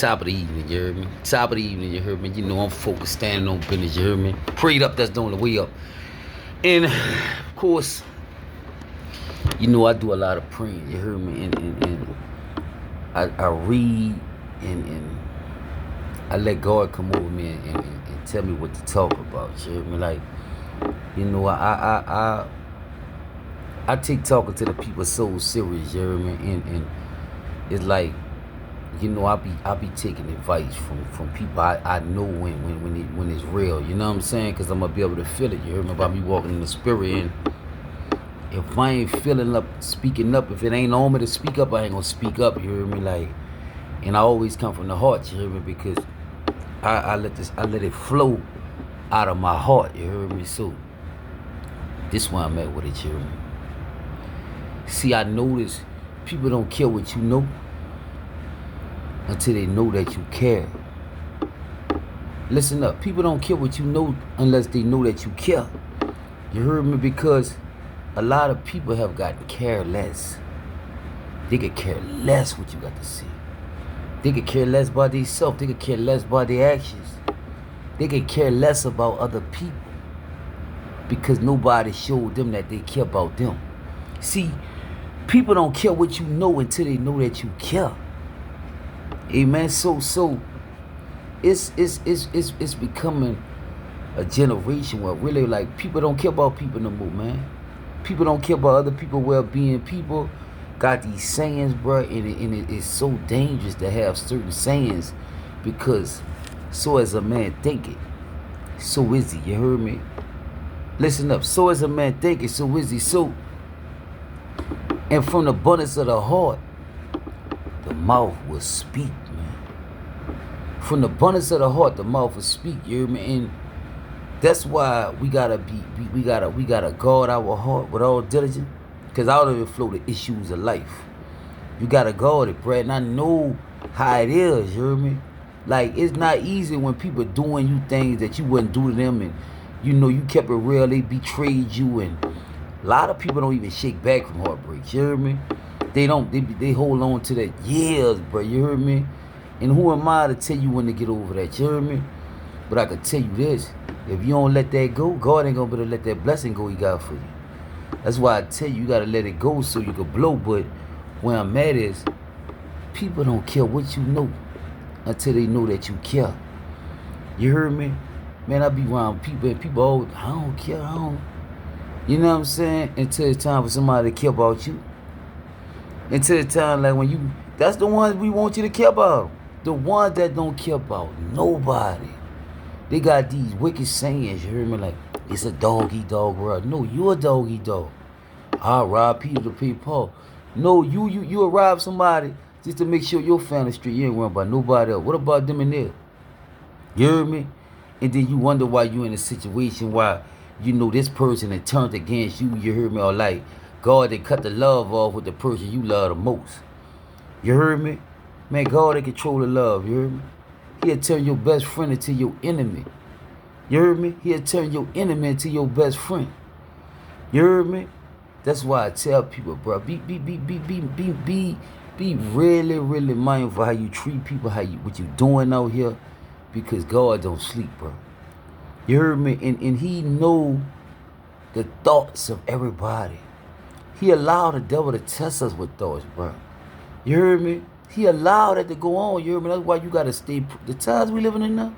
Top of the evening, you heard me? Top of the evening, you heard me? You know I'm focused, standing on business, you heard me? Prayed up, that's the only way up. And, of course, you know I do a lot of praying, you heard me? And I read and I let God come over me and tell me what to talk about, you heard me? Like, you know, I take talking to the people so serious, you heard me? And it's like, you know, I be taking advice from people I know when it's real. You know what I'm saying? Cause I'm gonna be able to feel it. You heard me about me walking in the spirit, and if I ain't feeling up, speaking up, if it ain't on me to speak up, I ain't gonna speak up. You hear me? Like, and I always come from the heart. You hear me? Because I let it flow out of my heart. You heard me? So this why I'm at with it. You hear me? See, I notice people don't care what you know until they know that you care. Listen up. People don't care what you know unless they know that you care. You heard me? Because a lot of people have gotten careless. They could care less what you got to say. They could care less about themselves. They could care less about their actions. They could care less about other people because nobody showed them that they care about them. See, people don't care what you know until they know that you care. Amen. So it's becoming a generation where really like people don't care about people no more, man. People don't care about other people well-being. People got these sayings, bro, and it is so dangerous to have certain sayings because so as a man thinketh, so is he. You heard me? Listen up. So as a man thinketh, so is he. So, and from the abundance of the heart, the mouth will speak, man. From the abundance of the heart, the mouth will speak. You hear me? And that's why we gotta guard our heart with all diligence, because out of it flow the issues of life. You gotta guard it, Brad. And I know how it is. You hear me? Like, it's not easy when people doing you things that you wouldn't do to them, and you know you kept it real. They betrayed you, and a lot of people don't even shake back from heartbreaks. You hear me? They don't. They hold on to that years, bro. You heard me? And who am I to tell you when to get over that? You heard me? But I can tell you this: if you don't let that go, God ain't gonna be able to let that blessing go He got for you. That's why I tell you, you gotta let it go so you can blow. But where I'm at is, people don't care what you know until they know that you care. You heard me? Man, I be around people and people always, I don't care, I don't. You know what I'm saying? Until it's time for somebody to care about you. Until it's time, like when you, that's the ones we want you to care about. The ones that don't care about nobody. They got these wicked sayings, you hear me? Like, it's a dog-eat-dog world. No, you a dog-eat-dog. I'll rob Peter to pay Paul. No, you rob somebody just to make sure your family straight. You ain't worrying about nobody else. What about them in there? You hear me? And then you wonder why you in a situation why you know this person that turned against you. You heard me? Or like God, they cut the love off with the person you love the most. You heard me? Man, God, they control the love. You heard me? He'll turn your best friend into your enemy. You heard me? He'll turn your enemy into your best friend. You heard me? That's why I tell people, bro, be really, really mindful how you treat people, what you doing out here, because God don't sleep, bro. You heard me? And He know the thoughts of everybody. He allowed the devil to test us with thoughts, bro. You heard me? He allowed it to go on. You heard me? That's why you gotta stay. The times we living in now,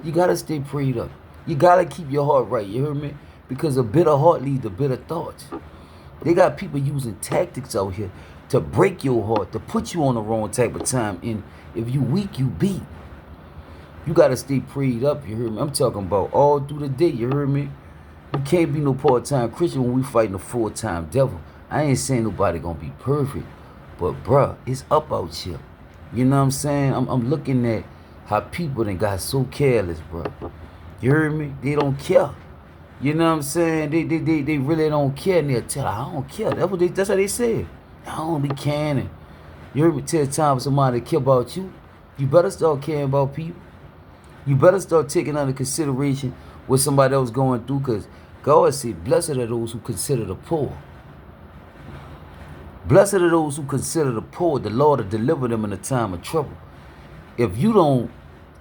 you gotta stay prayed up. You gotta keep your heart right. You heard me? Because a bitter heart leads to bitter thoughts. They got people using tactics out here to break your heart, to put you on the wrong type of time. And if you weak, you beat. You gotta stay prayed up. You heard me? I'm talking about all through the day. You heard me? You can't be no part-time Christian when we fighting a full-time devil. I ain't saying nobody gonna be perfect, but bruh, it's up out here. You know what I'm saying? I'm looking at how people done got so careless, bruh. You heard me? They don't care. You know what I'm saying? They really don't care, and they'll tell, I don't care. That's how they say. I don't be caring. You heard me? Till the time for somebody to care about you. You better start caring about people. You better start taking under consideration what somebody else going through, because God said, blessed are those who consider the poor. Blessed are those who consider the poor. The Lord will deliver them in a time of trouble. if you don't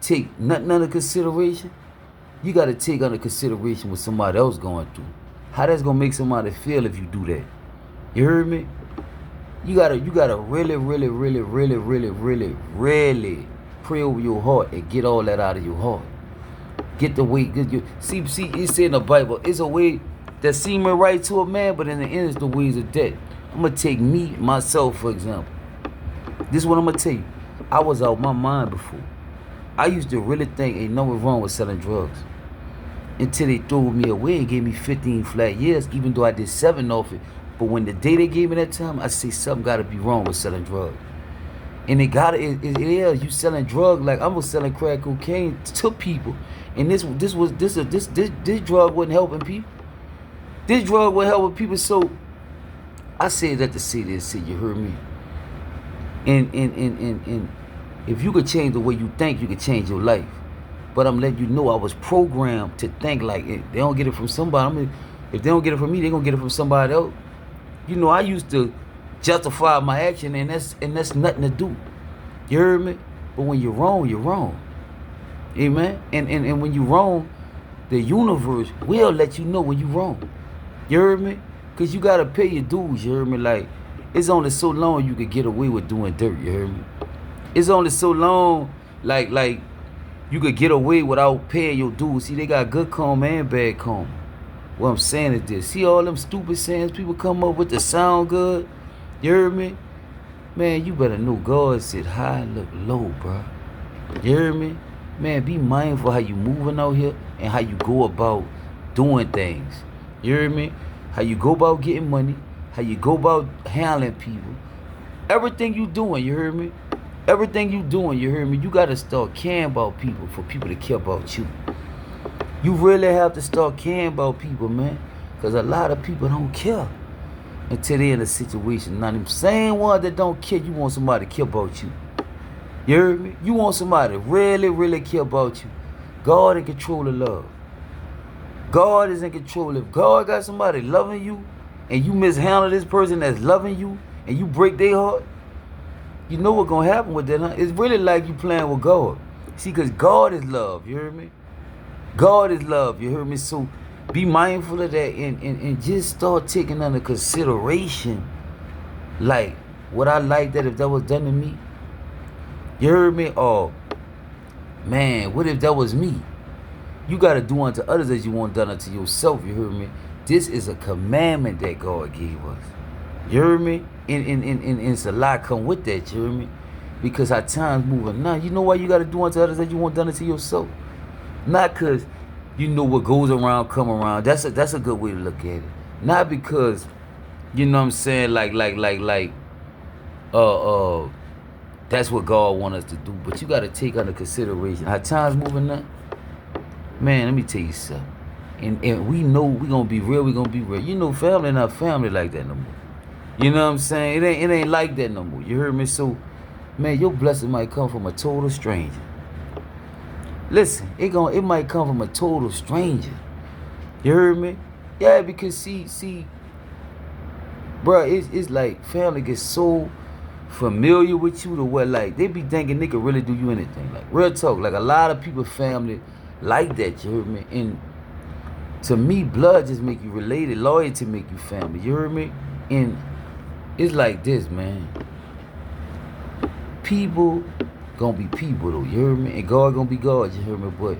take nothing under consideration, you got to take under consideration what somebody else going through. How that's gonna make somebody feel if you do that. You heard me? You gotta really, really, really, really, really, really, really pray over your heart and get all that out of your heart. Get the way. See, it said in the Bible, it's a way that seemeth right to a man, but in the end, it's the ways of death. I'm gonna take myself, for example. This is what I'm gonna tell you. I was out my mind before. I used to really think ain't nothing wrong with selling drugs. Until they threw me away and gave me 15 flat years, even though I did 7 off it. But when the day they gave me that time, I say something gotta be wrong with selling drugs. And it is, you selling drugs like I was selling crack cocaine to people. And this drug wasn't helping people. This drug wasn't helping people. So I said that to say this, you heard me. And if you could change the way you think, you could change your life. But I'm letting you know I was programmed to think like they don't get it from somebody. I mean, if they don't get it from me, they're gonna get it from somebody else. You know, I used to justify my action, and that's nothing to do. You heard me? But when you're wrong, you're wrong. Amen. And when you're wrong, the universe will let you know when you're wrong. You heard me? Cause you gotta pay your dues. You heard me? Like it's only so long you could get away with doing dirt. You heard me? It's only so long, like you could get away without paying your dues. See, they got good karma and bad karma. What I'm saying is this. See all them stupid sayings people come up with that sound good? You heard me? Man, you better know God said high, look low, bro. You heard me? Man, be mindful how you moving out here and how you go about doing things. You heard me? How you go about getting money, how you go about handling people. Everything you doing, you heard me? Everything you doing, you heard me? You got to start caring about people for people to care about you. You really have to start caring about people, man. Because a lot of people don't care until they're in a situation. Now, them same ones that don't care, you want somebody to care about you. You heard me? You want somebody to really, really care about you. God in control of love. God is in control. If God got somebody loving you and you mishandle this person that's loving you and you break their heart, you know what's going to happen with that, huh? It's really like you playing with God. See, because God is love, you heard me? God is love, you heard me? So be mindful of that and just start taking under consideration, like, would I like that if that was done to me? You heard me? Oh, man, what if that was me? You got to do unto others as you want done unto yourself, you heard me? This is a commandment that God gave us. You heard me? And it's a lot come with that, you heard me? Because our time's moving now. You know why you got to do unto others as you want done unto yourself? Not because you know what goes around, come around. That's a good way to look at it. Not because, you know what I'm saying, that's what God wants us to do. But you got to take under consideration. Our time's moving now. Man, let me tell you something. And we know we're going to be real, we're going to be real. You know, family not family like that no more. You know what I'm saying? It ain't like that no more. You heard me? So, man, your blessing might come from a total stranger. Listen, it might come from a total stranger. You heard me? Yeah, because see, bro, it's like family gets so familiar with you to where like they be thinking they could really do you anything. Like real talk, like a lot of people family like that. You heard me? And to me, blood just make you related. Loyalty make you family. You heard me? And it's like this, man. People gonna be people though, you heard me? And God gonna be God, you heard me? But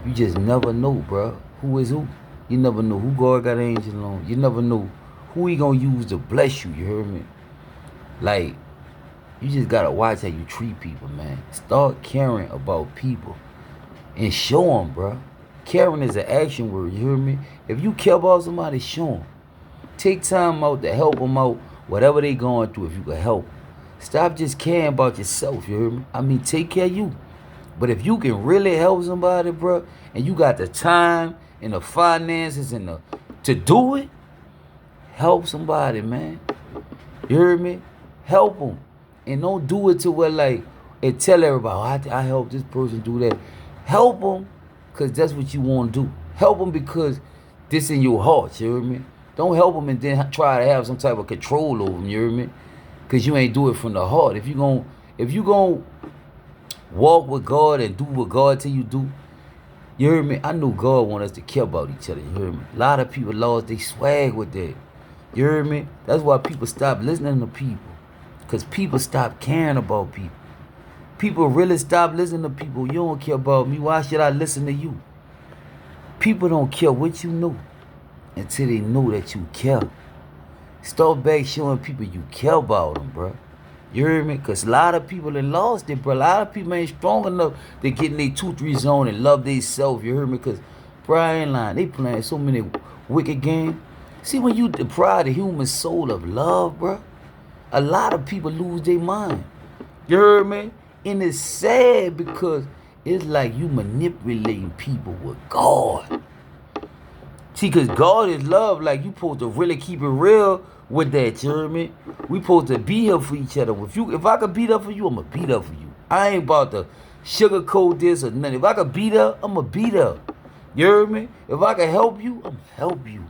you just never know, bro. Who is who? You never know who God got an angel on. You never know who he gonna use to bless you, you heard me? Like, you just gotta watch how you treat people, man. Start caring about people and show them, bro. Caring is an action word, you heard me? If you care about somebody, show them. Take time out to help them out, whatever they going through, if you can help. Stop just caring about yourself, you hear me? I mean, take care of you. But if you can really help somebody, bro, and you got the time and the finances and to do it, help somebody, man. You heard me? Help them. And don't do it to where, like, and tell everybody, I help this person do that. Help them because that's what you want to do. Help them because this in your heart, you hear me? Don't help them and then try to have some type of control over them, you hear me? Because you ain't do it from the heart. If you gon' walk with God and do what God tell you do. You heard me? I know God want us to care about each other. You heard me? A lot of people lost they swag with that. You heard me? That's why people stop listening to people. Because people stop caring about people. People really stop listening to people. You don't care about me. Why should I listen to you? People don't care what you know until they know that you care. Start back showing people you care about them, bro. You heard me? Because a lot of people have lost it, bro. A lot of people ain't strong enough to get in their 2-3 zone and love themselves. You heard me? Because, bro, I ain't lying. They playing so many wicked games. See, when you deprive the human soul of love, bro, a lot of people lose their mind. You heard me? And it's sad because it's like you manipulating people with God. See, because God is love. Like, you supposed to really keep it real with that, you heard me? We supposed to be here for each other. If I could beat up for you, I'm going to beat up for you. I ain't about to sugarcoat this or nothing. If I could beat up, I'm going to beat up. You heard me? If I could help you, I'm going to help you.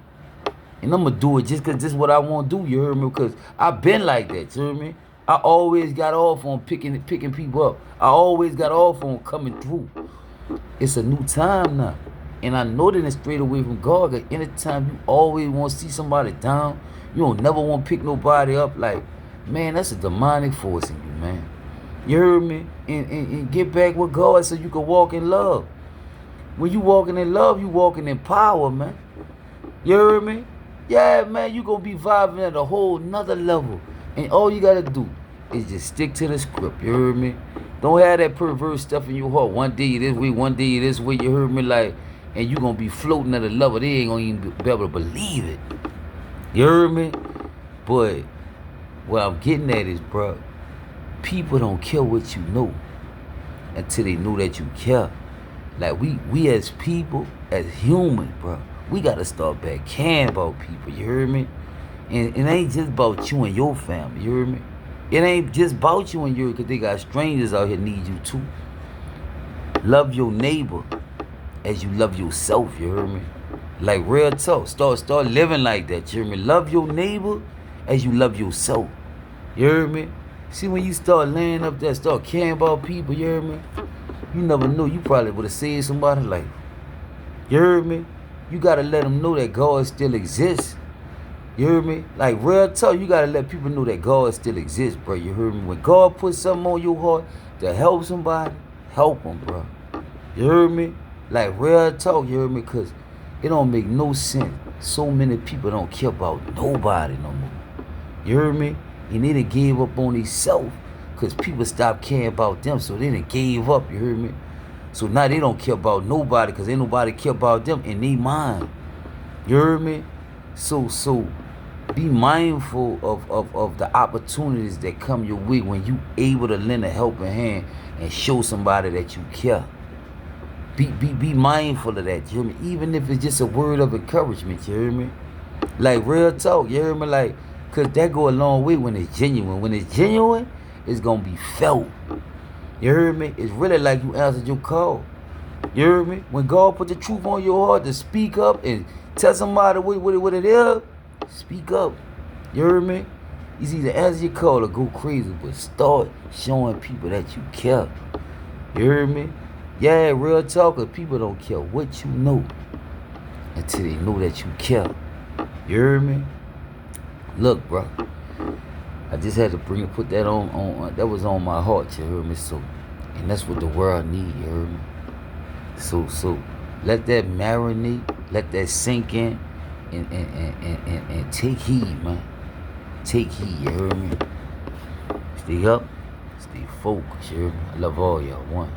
And I'm going to do it just because this is what I want to do, you heard me? Because I've been like that, you heard me? I always got off on picking people up. I always got off on coming through. It's a new time now. And I know that it's straight away from God. Because anytime you always want to see somebody down, you don't never want to pick nobody up. Like, man, that's a demonic force in you, man. You heard me? And get back with God so you can walk in love. When you walking in love, you walking in power, man. You heard me? Yeah, man, you going to be vibing at a whole nother level. And all you got to do is just stick to the script. You heard me? Don't have that perverse stuff in your heart. One day you this way, one day you this way. You heard me? Like, and you going to be floating at a level they ain't going to even be able to believe it. You heard me? But what I'm getting at is, bro, people don't care what you know until they know that you care. Like, we as people, as humans, bro, we got to start back caring about people. You heard me? And it ain't just about you and your family. You heard me? It ain't just about you and yours, because they got strangers out here need you too. Love your neighbor as you love yourself. You heard me? Like, real talk. Start living like that. You heard me? Love your neighbor as you love yourself. You heard me? See, when you start laying up there, start caring about people, you heard me? You never know. You probably would have saved somebody's life. You heard me? You got to let them know that God still exists. You heard me? Like, real talk, you got to let people know that God still exists, bro. You heard me? When God puts something on your heart to help somebody, help them, bro. You heard me? Like, real talk, you heard me? Because it don't make no sense. So many people don't care about nobody no more. You heard me? And they done gave up on themselves because people stopped caring about them, so they done gave up, you heard me? So now they don't care about nobody because ain't nobody care about them in their mind. You heard me? So be mindful of the opportunities that come your way when you able to lend a helping hand and show somebody that you care. Be mindful of that, you hear me? Even if it's just a word of encouragement, you hear me? Like, real talk, you hear me? Like, because that go a long way when it's genuine. When it's genuine, it's going to be felt. You heard me? It's really like you answered your call. You heard me? When God put the truth on your heart to speak up and tell somebody what it is, speak up. You heard me? It's either answer your call or go crazy, but start showing people that you care. You heard me? Yeah, real talk, 'cause people don't care what you know until they know that you care. You heard me? Look, bro, I just had to put that on that was on my heart, you heard me? So, and that's what the world need, you heard me? So let that marinate, let that sink in, and take heed, man. Take heed, you heard me? Stay up, stay focused, you heard me? I love all y'all. One.